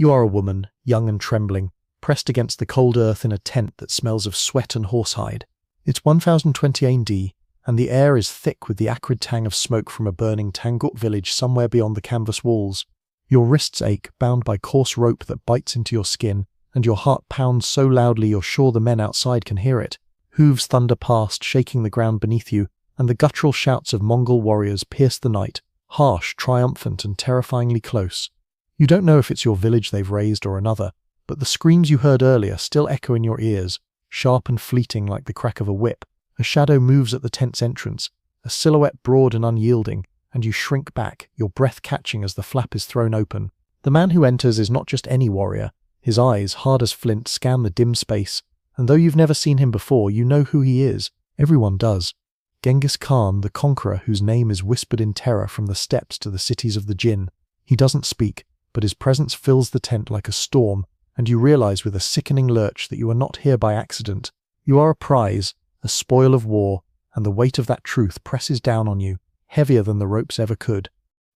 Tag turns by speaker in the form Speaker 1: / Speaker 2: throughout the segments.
Speaker 1: You are a woman, young and trembling, pressed against the cold earth in a tent that smells of sweat and horsehide. It's 1020 AD, and the air is thick with the acrid tang of smoke from a burning Tangut village somewhere beyond the canvas walls. Your wrists ache, bound by coarse rope that bites into your skin, and your heart pounds so loudly you're sure the men outside can hear it. Hooves thunder past, shaking the ground beneath you, and the guttural shouts of Mongol warriors pierce the night, harsh, triumphant, and terrifyingly close. You don't know if it's your village they've razed or another, but the screams you heard earlier still echo in your ears, sharp and fleeting like the crack of a whip. A shadow moves at the tent's entrance, a silhouette broad and unyielding, and you shrink back, your breath catching as the flap is thrown open. The man who enters is not just any warrior. His eyes, hard as flint, scan the dim space, and though you've never seen him before, you know who he is. Everyone does. Genghis Khan, the conqueror whose name is whispered in terror from the steppes to the cities of the Jinn. He doesn't speak, but his presence fills the tent like a storm, and you realize with a sickening lurch that you are not here by accident. You are a prize, a spoil of war, and the weight of that truth presses down on you, heavier than the ropes ever could.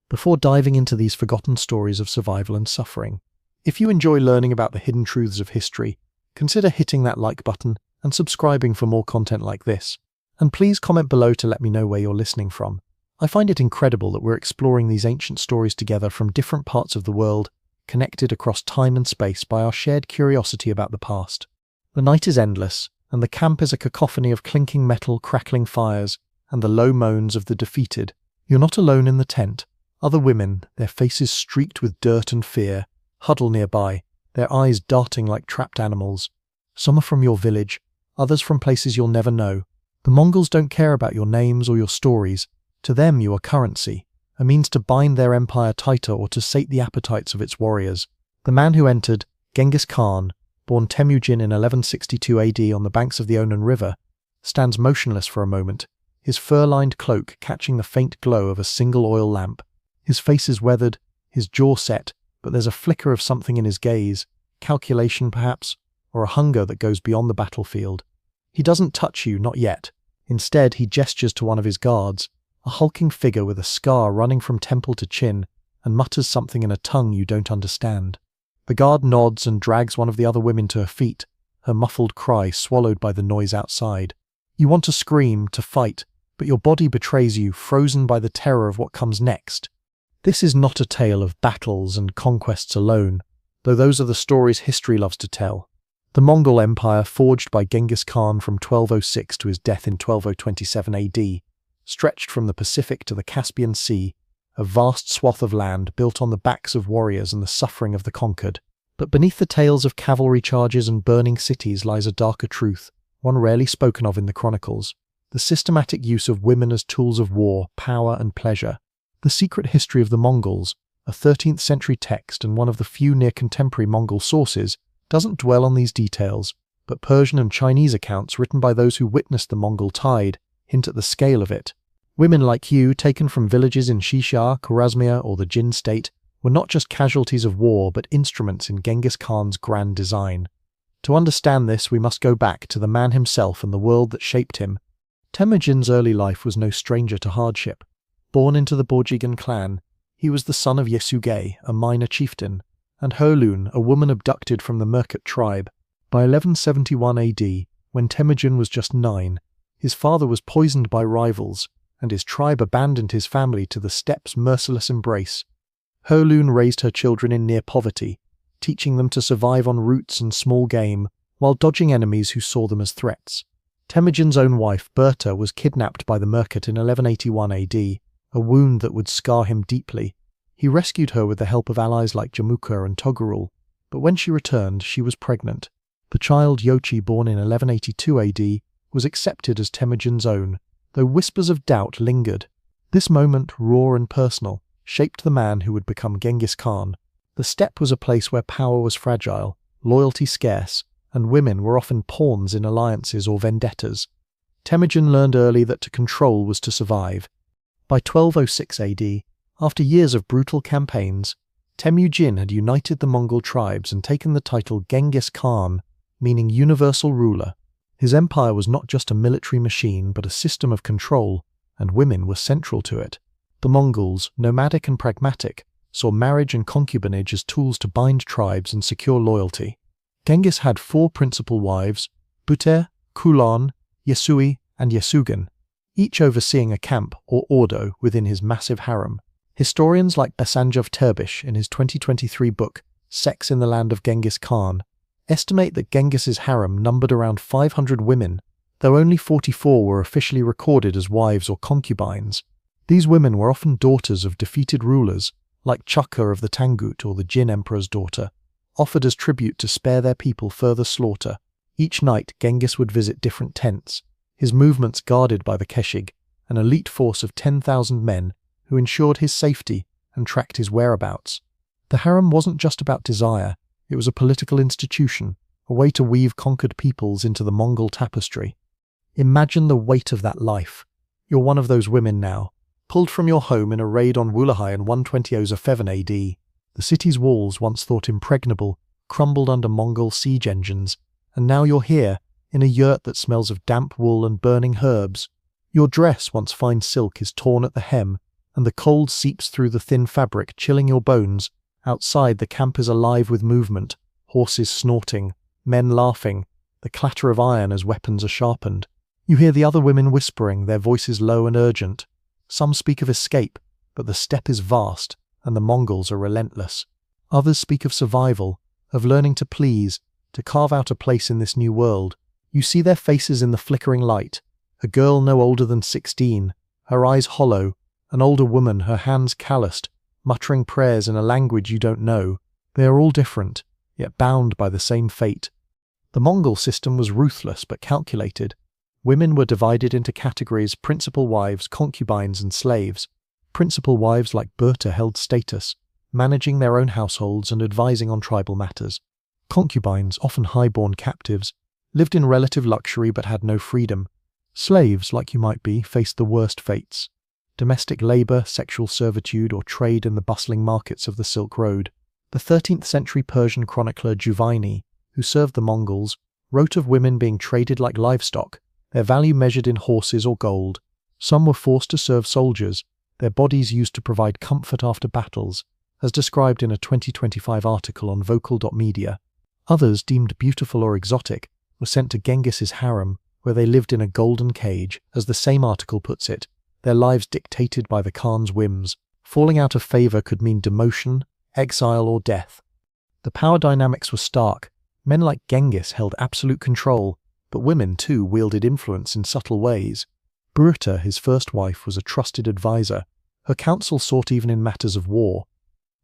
Speaker 1: Before diving into these forgotten stories of survival and suffering, if you enjoy learning about the hidden truths of history, consider hitting that like button and subscribing for more content like this. And please comment below to let me know where you're listening from. I find it incredible that we're exploring these ancient stories together from different parts of the world, connected across time and space by our shared curiosity about the past. The night is endless, and the camp is a cacophony of clinking metal, crackling fires, and the low moans of the defeated. You're not alone in the tent. Other women, their faces streaked with dirt and fear, huddle nearby, their eyes darting like trapped animals. Some are from your village, others from places you'll never know. The Mongols don't care about your names or your stories. To them you are currency, a means to bind their empire tighter or to sate the appetites of its warriors. The man who entered, Genghis Khan, born Temujin in 1162 AD on the banks of the Onan River, stands motionless for a moment, his fur-lined cloak catching the faint glow of a single oil lamp. His face is weathered, his jaw set, but there's a flicker of something in his gaze, calculation perhaps, or a hunger that goes beyond the battlefield. He doesn't touch you, not yet. Instead, he gestures to one of his guards, a hulking figure with a scar running from temple to chin, and mutters something in a tongue you don't understand. The guard nods and drags one of the other women to her feet, her muffled cry swallowed by the noise outside. You want to scream, to fight, but your body betrays you, frozen by the terror of what comes next. This is not a tale of battles and conquests alone, though those are the stories history loves to tell. The Mongol Empire, forged by Genghis Khan from 1206 to his death in 12027 AD, stretched from the Pacific to the Caspian Sea, a vast swath of land built on the backs of warriors and the suffering of the conquered. But beneath the tales of cavalry charges and burning cities lies a darker truth, one rarely spoken of in the chronicles: the systematic use of women as tools of war, power, and pleasure. The Secret History of the Mongols, a 13th century text and one of the few near-contemporary Mongol sources, doesn't dwell on these details, but Persian and Chinese accounts written by those who witnessed the Mongol tide hint at the scale of it. Women like you, taken from villages in Shisha, Khwarezmia, or the Jin state, were not just casualties of war but instruments in Genghis Khan's grand design. To understand this, we must go back to the man himself and the world that shaped him. Temujin's early life was no stranger to hardship. Born into the Borjigan clan, he was the son of Yesugei, a minor chieftain, and Herlun, a woman abducted from the Merkit tribe. By 1171 AD, when Temujin was just 9, his father was poisoned by rivals, and his tribe abandoned his family to the steppe's merciless embrace. Herlun raised her children in near poverty, teaching them to survive on roots and small game, while dodging enemies who saw them as threats. Temujin's own wife, Berta, was kidnapped by the Merkit in 1181 AD, a wound that would scar him deeply. He rescued her with the help of allies like Jamukha and Togurul, but when she returned, she was pregnant. The child Yochi, born in 1182 AD, was accepted as Temujin's own, though whispers of doubt lingered. This moment, raw and personal, shaped the man who would become Genghis Khan. The steppe was a place where power was fragile, loyalty scarce, and women were often pawns in alliances or vendettas. Temujin learned early that to control was to survive. By 1206 AD, after years of brutal campaigns, Temujin had united the Mongol tribes and taken the title Genghis Khan, meaning universal ruler. His empire was not just a military machine but a system of control, and women were central to it. The Mongols, nomadic and pragmatic, saw marriage and concubinage as tools to bind tribes and secure loyalty. Genghis had 4 principal wives, Buter, Kulan, Yesui, and Yesugan, each overseeing a camp or ordo within his massive harem. Historians like Basanjov Terbish, in his 2023 book, Sex in the Land of Genghis Khan, estimate that Genghis's harem numbered around 500 women, though only 44 were officially recorded as wives or concubines. These women were often daughters of defeated rulers, like Chukka of the Tangut or the Jin Emperor's daughter, offered as tribute to spare their people further slaughter. Each night Genghis would visit different tents, his movements guarded by the Keshig, an elite force of 10,000 men who ensured his safety and tracked his whereabouts. The harem wasn't just about desire, it was a political institution, a way to weave conquered peoples into the Mongol tapestry. Imagine the weight of that life. You're one of those women now, pulled from your home in a raid on Wulahai in 120 AD. The city's walls, once thought impregnable, crumbled under Mongol siege engines, and now you're here, in a yurt that smells of damp wool and burning herbs. Your dress, once fine silk, is torn at the hem, and the cold seeps through the thin fabric, chilling your bones. Outside, the camp is alive with movement, horses snorting, men laughing, the clatter of iron as weapons are sharpened. You hear the other women whispering, their voices low and urgent. Some speak of escape, but the steppe is vast, and the Mongols are relentless. Others speak of survival, of learning to please, to carve out a place in this new world. You see their faces in the flickering light. A girl no older than 16, her eyes hollow, an older woman, her hands calloused, muttering prayers in a language you don't know. They are all different, yet bound by the same fate. The Mongol system was ruthless but calculated. Women were divided into categories: principal wives, concubines, and slaves. Principal wives like Berta held status, managing their own households and advising on tribal matters. Concubines, often high-born captives, lived in relative luxury but had no freedom. Slaves, like you might be, faced the worst fates: domestic labor, sexual servitude, or trade in the bustling markets of the Silk Road. The 13th century Persian chronicler Juvaini, who served the Mongols, wrote of women being traded like livestock, their value measured in horses or gold. Some were forced to serve soldiers, their bodies used to provide comfort after battles, as described in a 2025 article on vocal.media. Others, deemed beautiful or exotic, were sent to Genghis's harem, where they lived in a golden cage, as the same article puts it, their lives dictated by the Khan's whims. Falling out of favor could mean demotion, exile, or death. The power dynamics were stark. Men like Genghis held absolute control, but women too wielded influence in subtle ways. Berta, his first wife, was a trusted advisor. Her counsel sought even in matters of war.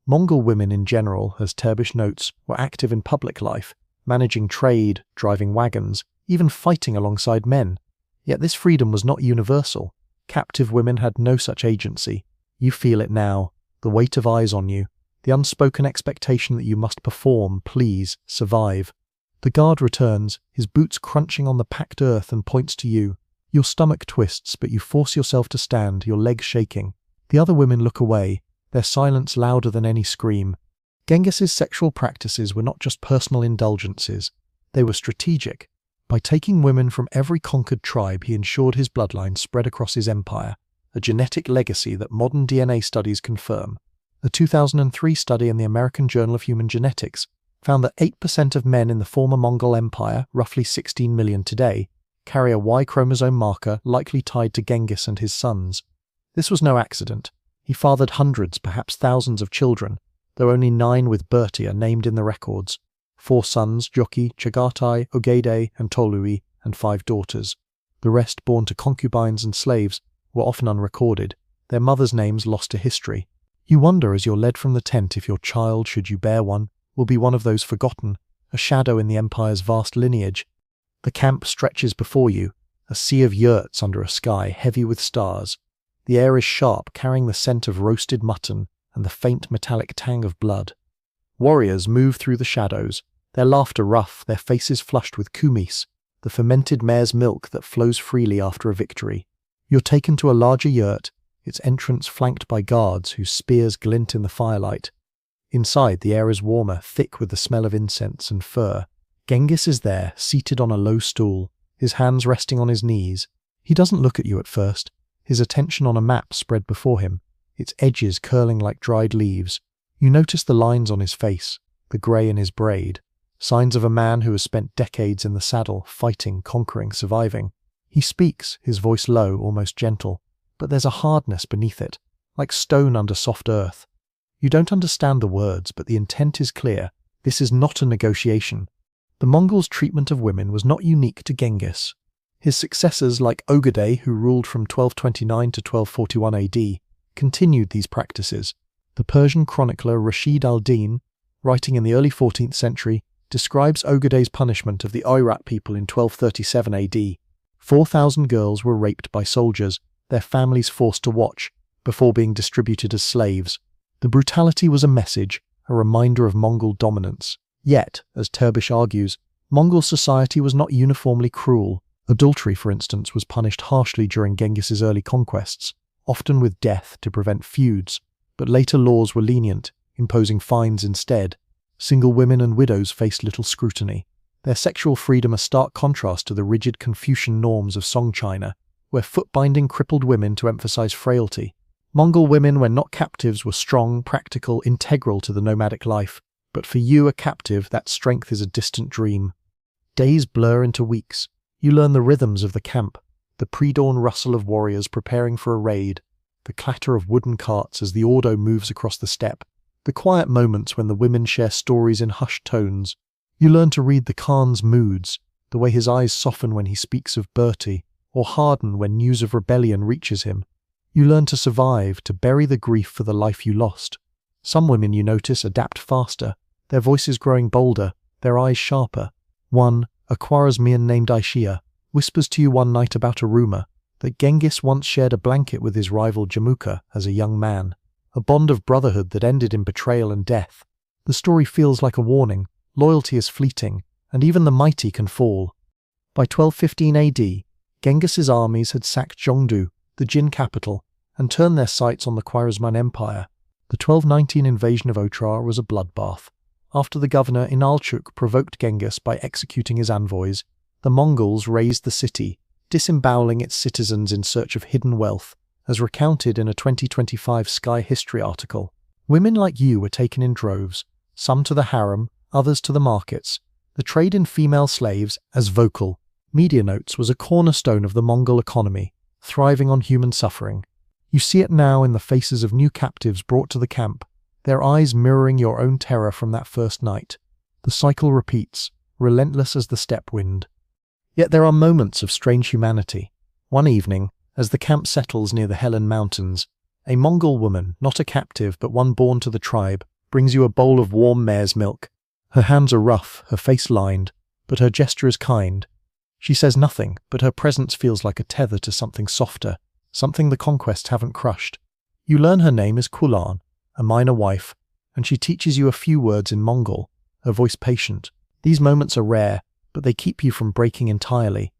Speaker 1: Mongol women in general, as Terbish notes, were active in public life, managing trade, driving wagons, even fighting alongside men. Yet this freedom was not universal. Captive women had no such agency. You feel it now, the weight of eyes on you, the unspoken expectation that you must perform, please, survive. The guard returns, his boots crunching on the packed earth, and points to you. Your stomach twists, but you force yourself to stand, your legs shaking. The other women look away, their silence louder than any scream. Genghis's sexual practices were not just personal indulgences, they were strategic. By taking women from every conquered tribe, he ensured his bloodline spread across his empire, a genetic legacy that modern DNA studies confirm. A 2003 study in the American Journal of Human Genetics found that 8% of men in the former Mongol Empire, roughly 16 million today, carry a Y chromosome marker likely tied to Genghis and his sons. This was no accident. He fathered hundreds, perhaps thousands of children, though only 9 with Berti are named in the records. 4 sons, Joki, Chagatai, Ogede, and Tolui, and 5 daughters. The rest, born to concubines and slaves, were often unrecorded, their mothers' names lost to history. You wonder as you're led from the tent if your child, should you bear one, will be one of those forgotten, a shadow in the empire's vast lineage. The camp stretches before you, a sea of yurts under a sky heavy with stars. The air is sharp, carrying the scent of roasted mutton and the faint metallic tang of blood. Warriors move through the shadows, their laughter rough, their faces flushed with kumis, the fermented mare's milk that flows freely after a victory. You're taken to a larger yurt, its entrance flanked by guards whose spears glint in the firelight. Inside, the air is warmer, thick with the smell of incense and fur. Genghis is there, seated on a low stool, his hands resting on his knees. He doesn't look at you at first, his attention on a map spread before him, its edges curling like dried leaves. You notice the lines on his face, the grey in his braid, signs of a man who has spent decades in the saddle, fighting, conquering, surviving. He speaks, his voice low, almost gentle, but there's a hardness beneath it, like stone under soft earth. You don't understand the words, but the intent is clear. This is not a negotiation. The Mongols' treatment of women was not unique to Genghis. His successors, like Ogedei, who ruled from 1229 to 1241 AD, continued these practices. The Persian chronicler Rashid al-Din, writing in the early 14th century, describes Ogedei's punishment of the Oirat people in 1237 AD. 4,000 girls were raped by soldiers, their families forced to watch, before being distributed as slaves. The brutality was a message, a reminder of Mongol dominance. Yet, as Terbish argues, Mongol society was not uniformly cruel. Adultery, for instance, was punished harshly during Genghis's early conquests, often with death to prevent feuds, but later laws were lenient, imposing fines instead. Single women and widows faced little scrutiny. Their sexual freedom a stark contrast to the rigid Confucian norms of Song China, where foot-binding crippled women to emphasize frailty. Mongol women, when not captives, were strong, practical, integral to the nomadic life. But for you, a captive, that strength is a distant dream. Days blur into weeks. You learn the rhythms of the camp, the pre-dawn rustle of warriors preparing for a raid, the clatter of wooden carts as the ordo moves across the steppe, the quiet moments when the women share stories in hushed tones. You learn to read the Khan's moods, the way his eyes soften when he speaks of Bertie, or harden when news of rebellion reaches him. You learn to survive, to bury the grief for the life you lost. Some women, you notice, adapt faster, their voices growing bolder, their eyes sharper. One, a Khwarezmian named Aishia, whispers to you one night about a rumour that Genghis once shared a blanket with his rival Jamukha as a young man, a bond of brotherhood that ended in betrayal and death. The story feels like a warning. Loyalty is fleeting, and even the mighty can fall. By 1215 AD, Genghis's armies had sacked Zhongdu, the Jin capital, and turned their sights on the Khwarezmian Empire. The 1219 invasion of Otrar was a bloodbath. After the governor Inalchuk provoked Genghis by executing his envoys, the Mongols razed the city, disemboweling its citizens in search of hidden wealth, as recounted in a 2025 Sky History article. Women like you were taken in droves, some to the harem, others to the markets. The trade in female slaves, as vocal media notes, was a cornerstone of the Mongol economy, thriving on human suffering. You see it now in the faces of new captives brought to the camp, their eyes mirroring your own terror from that first night. The cycle repeats, relentless as the steppe wind. Yet there are moments of strange humanity. One evening, as the camp settles near the Helen Mountains, a Mongol woman, not a captive but one born to the tribe, brings you a bowl of warm mare's milk. Her hands are rough, her face lined, but her gesture is kind. She says nothing, but her presence feels like a tether to something softer, something the conquests haven't crushed. You learn her name is Kulan, a minor wife, and she teaches you a few words in Mongol, her voice patient. These moments are rare, but they keep you from breaking entirely.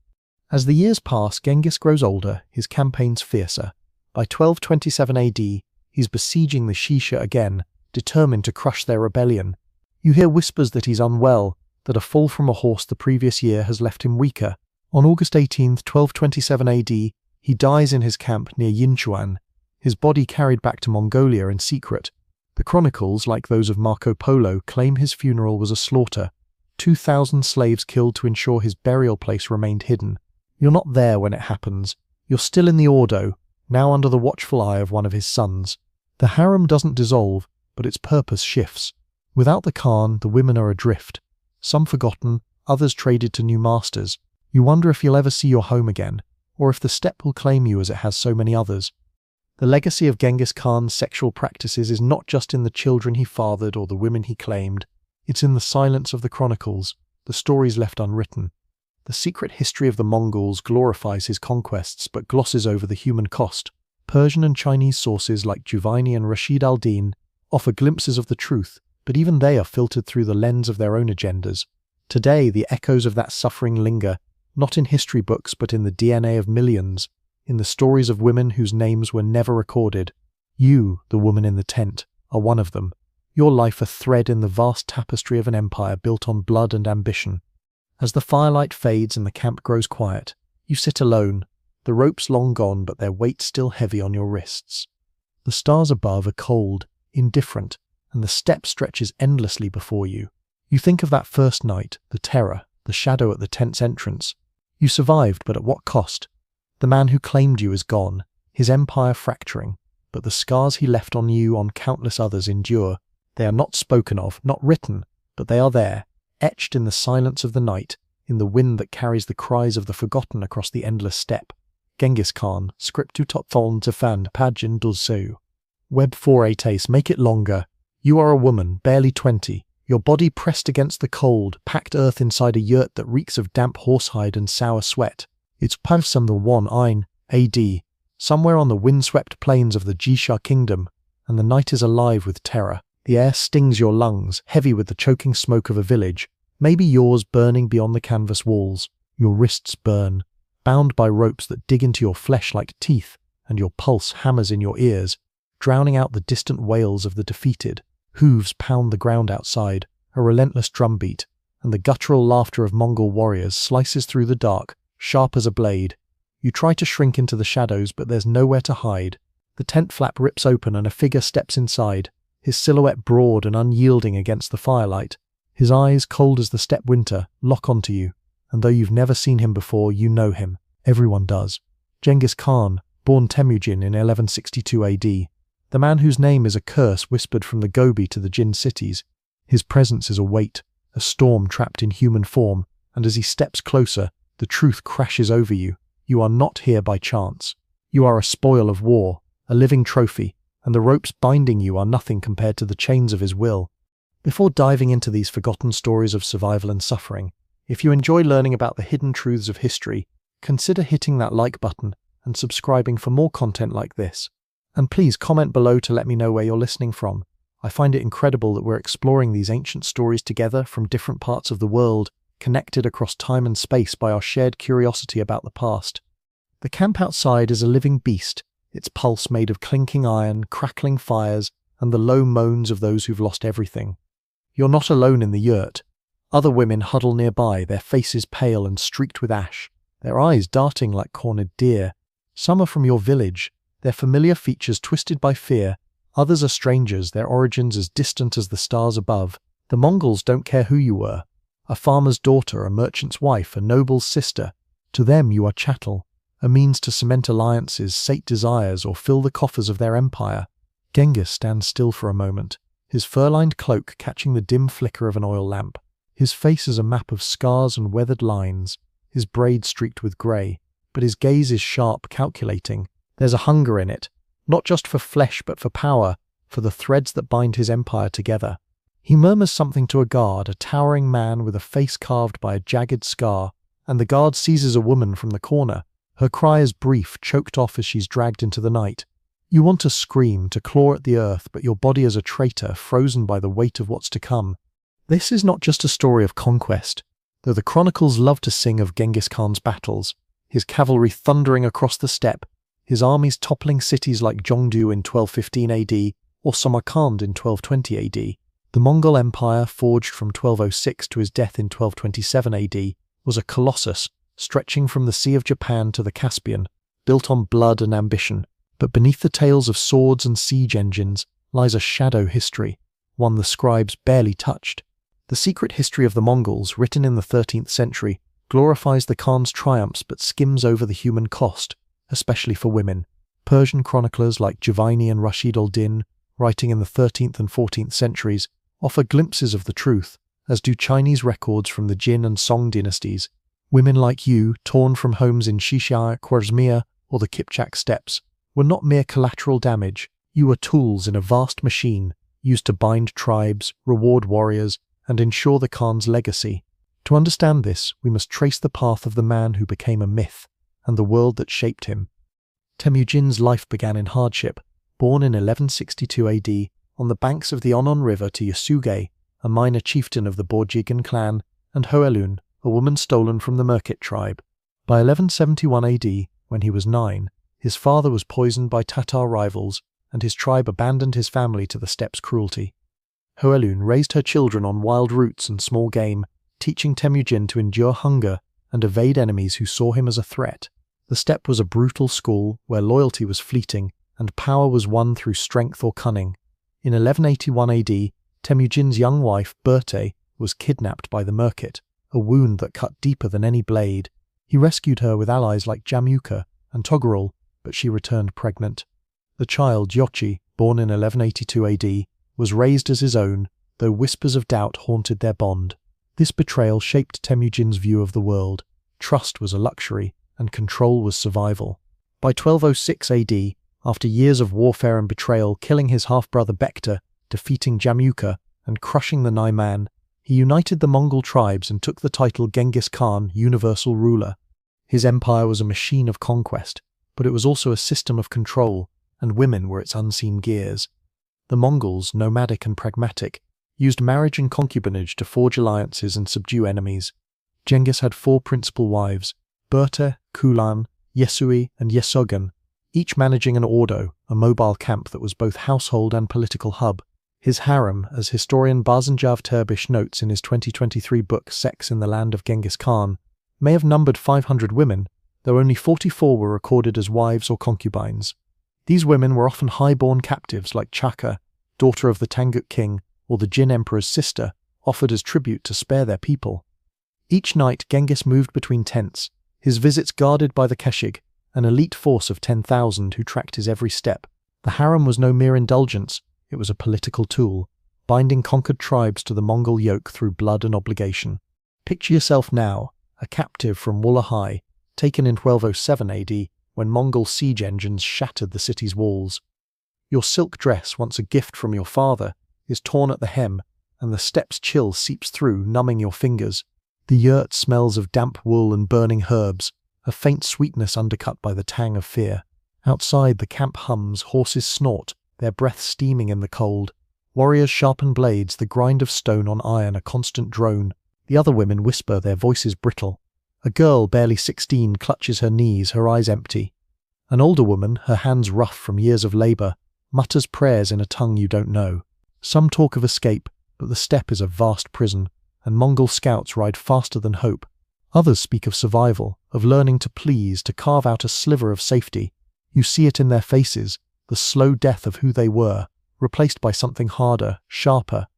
Speaker 1: As the years pass, Genghis grows older, his campaigns fiercer. By 1227 AD, he's besieging the Shisha again, determined to crush their rebellion. You hear whispers that he's unwell, that a fall from a horse the previous year has left him weaker. On August 18, 1227 AD, he dies in his camp near Yinchuan, his body carried back to Mongolia in secret. The chronicles, like those of Marco Polo, claim his funeral was a slaughter. 2,000 slaves killed to ensure his burial place remained hidden. You're not there when it happens. You're still in the Ordo, now under the watchful eye of one of his sons. The harem doesn't dissolve, but its purpose shifts. Without the Khan, the women are adrift. Some forgotten, others traded to new masters. You wonder if you'll ever see your home again, or if the steppe will claim you as it has so many others. The legacy of Genghis Khan's sexual practices is not just in the children he fathered or the women he claimed. It's in the silence of the chronicles, the stories left unwritten. The secret history of the Mongols glorifies his conquests but glosses over the human cost. Persian and Chinese sources like Juvaini and Rashid al-Din offer glimpses of the truth, but even they are filtered through the lens of their own agendas. Today, the echoes of that suffering linger, not in history books but in the DNA of millions, in the stories of women whose names were never recorded. You, the woman in the tent, are one of them. Your life a thread in the vast tapestry of an empire built on blood and ambition. As the firelight fades and the camp grows quiet, you sit alone, the ropes long gone but their weight still heavy on your wrists. The stars above are cold, indifferent, and the steppe stretches endlessly before you. You think of that first night, the terror, the shadow at the tent's entrance. You survived, but at what cost? The man who claimed you is gone, his empire fracturing, but the scars he left on you, on countless others, endure. They are not spoken of, not written, but they are there, etched in the silence of the night, in the wind that carries the cries of the forgotten across the endless steppe. Genghis Khan, scriptu topfon tefand pagin dulseu. Web 488, make it longer. You are a woman, barely 20, your body pressed against the cold, packed earth inside a yurt that reeks of damp horsehide and sour sweat. It's Pavsam the 1 AD, somewhere on the windswept plains of the Jisha kingdom, and the night is alive with terror. The air stings your lungs, heavy with the choking smoke of a village, maybe yours burning beyond the canvas walls. Your wrists burn, bound by ropes that dig into your flesh like teeth, and your pulse hammers in your ears, drowning out the distant wails of the defeated. Hooves pound the ground outside, a relentless drumbeat, and the guttural laughter of Mongol warriors slices through the dark, sharp as a blade. You try to shrink into the shadows, but there's nowhere to hide. The tent flap rips open and a figure steps inside, his silhouette broad and unyielding against the firelight. His eyes, cold as the steppe winter, lock onto you, and though you've never seen him before, you know him. Everyone does. Genghis Khan, born Temujin in 1162 AD. The man whose name is a curse whispered from the Gobi to the Jin cities. His presence is a weight, a storm trapped in human form, and as he steps closer, the truth crashes over you. You are not here by chance. You are a spoil of war, a living trophy, and the ropes binding you are nothing compared to the chains of his will. Before diving into these forgotten stories of survival and suffering, if you enjoy learning about the hidden truths of history, consider hitting that like button and subscribing for more content like this. And please comment below to let me know where you're listening from. I find it incredible that we're exploring these ancient stories together from different parts of the world, connected across time and space by our shared curiosity about the past. The camp outside is a living beast, its pulse made of clinking iron, crackling fires, and the low moans of those who've lost everything. You're not alone in the yurt. Other women huddle nearby, their faces pale and streaked with ash, their eyes darting like cornered deer. Some are from your village, their familiar features twisted by fear. Others are strangers, their origins as distant as the stars above. The Mongols don't care who you were. A farmer's daughter, a merchant's wife, a noble's sister. To them you are chattel, a means to cement alliances, sate desires, or fill the coffers of their empire. Genghis stands still for a moment, his fur-lined cloak catching the dim flicker of an oil lamp. His face is a map of scars and weathered lines, his braid streaked with grey, but his gaze is sharp, calculating. There's a hunger in it, not just for flesh but for power, for the threads that bind his empire together. He murmurs something to a guard, a towering man with a face carved by a jagged scar, and the guard seizes a woman from the corner. Her cry is brief, choked off as she's dragged into the night. You want to scream, to claw at the earth, but your body is a traitor, frozen by the weight of what's to come. This is not just a story of conquest, though the chronicles love to sing of Genghis Khan's battles, his cavalry thundering across the steppe, his armies toppling cities like Zhongdu in 1215 AD or Samarkand in 1220 AD. The Mongol Empire, forged from 1206 to his death in 1227 AD, was a colossus, stretching from the Sea of Japan to the Caspian, built on blood and ambition. But beneath the tales of swords and siege engines lies a shadow history, one the scribes barely touched. The secret history of the Mongols, written in the 13th century, glorifies the Khan's triumphs but skims over the human cost, especially for women. Persian chroniclers like Javaini and Rashid al-Din, writing in the 13th and 14th centuries, offer glimpses of the truth, as do Chinese records from the Jin and Song dynasties. Women like you, torn from homes in Shishia, Khwarezmia, or the Kipchak steppes, were not mere collateral damage. You were tools in a vast machine, used to bind tribes, reward warriors, and ensure the Khan's legacy. To understand this, we must trace the path of the man who became a myth, and the world that shaped him. Temujin's life began in hardship. Born in 1162 AD, on the banks of the Onon River to Yasuge, a minor chieftain of the Borjigan clan, and Hoelun, a woman stolen from the Merkit tribe. By 1171 AD, when he was 9, his father was poisoned by Tatar rivals, and his tribe abandoned his family to the steppe's cruelty. Hoelun raised her children on wild roots and small game, teaching Temujin to endure hunger and evade enemies who saw him as a threat. The steppe was a brutal school where loyalty was fleeting and power was won through strength or cunning. In 1181 AD, Temujin's young wife, Berte, was kidnapped by the Merkit, a wound that cut deeper than any blade. He rescued her with allies like Jamukha and Toghrul, but she returned pregnant. The child, Yochi, born in 1182 AD, was raised as his own, though whispers of doubt haunted their bond. This betrayal shaped Temujin's view of the world. Trust was a luxury, and control was survival. By 1206 AD, after years of warfare and betrayal, killing his half-brother Bekta, defeating Jamukha, and crushing the Naiman, he united the Mongol tribes and took the title Genghis Khan, universal ruler. His empire was a machine of conquest, but it was also a system of control, and women were its unseen gears. The Mongols, nomadic and pragmatic, used marriage and concubinage to forge alliances and subdue enemies. Genghis had 4 principal wives, Berta, Kulan, Yesui, and Yesogan, each managing an ordo, a mobile camp that was both household and political hub. His harem, as historian Barzanjav Terbish notes in his 2023 book Sex in the Land of Genghis Khan, may have numbered 500 women, though only 44 were recorded as wives or concubines. These women were often high-born captives like Chaka, daughter of the Tangut king, or the Jin emperor's sister, offered as tribute to spare their people. Each night Genghis moved between tents, his visits guarded by the Keshig, an elite force of 10,000 who tracked his every step. The harem was no mere indulgence, it was a political tool, binding conquered tribes to the Mongol yoke through blood and obligation. Picture yourself now, a captive from Wulahai, taken in 1207 AD, when Mongol siege engines shattered the city's walls. Your silk dress, once a gift from your father, is torn at the hem, and the steppes chill seeps through, numbing your fingers. The yurt smells of damp wool and burning herbs, a faint sweetness undercut by the tang of fear. Outside, the camp hums, horses snort, their breath steaming in the cold. Warriors sharpen blades, the grind of stone on iron a constant drone. The other women whisper, their voices brittle. A girl, barely 16, clutches her knees, her eyes empty. An older woman, her hands rough from years of labour, mutters prayers in a tongue you don't know. Some talk of escape, but the steppe is a vast prison, and Mongol scouts ride faster than hope. Others speak of survival, of learning to please, to carve out a sliver of safety. You see it in their faces, the slow death of who they were, replaced by something harder, sharper.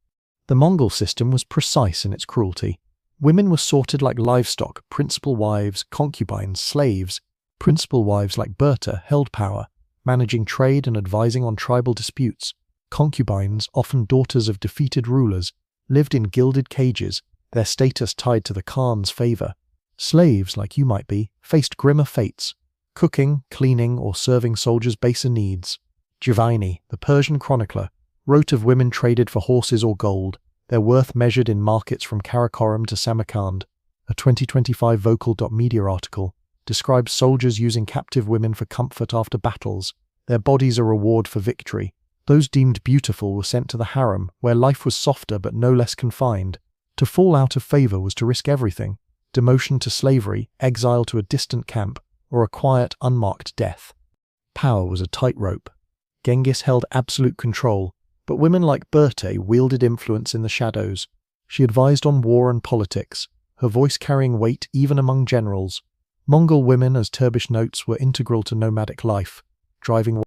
Speaker 1: The Mongol system was precise in its cruelty. Women were sorted like livestock, principal wives, concubines, slaves. Principal wives like Berta held power, managing trade and advising on tribal disputes. Concubines, often daughters of defeated rulers, lived in gilded cages, their status tied to the Khan's favour. Slaves, like you might be, faced grimmer fates, cooking, cleaning, or serving soldiers' baser needs. Giovanni, the Persian chronicler, wrote of women traded for horses or gold, their worth measured in markets from Karakoram to Samarkand. A 2025 Vocal.media article describes soldiers using captive women for comfort after battles, their bodies a reward for victory. Those deemed beautiful were sent to the harem, where life was softer but no less confined. To fall out of favour was to risk everything: demotion to slavery, exile to a distant camp, or a quiet, unmarked death. Power was a tightrope. Genghis held absolute control, but women like Berte wielded influence in the shadows. She advised on war and politics, her voice carrying weight even among generals. Mongol women, as Terbish notes, were integral to nomadic life, driving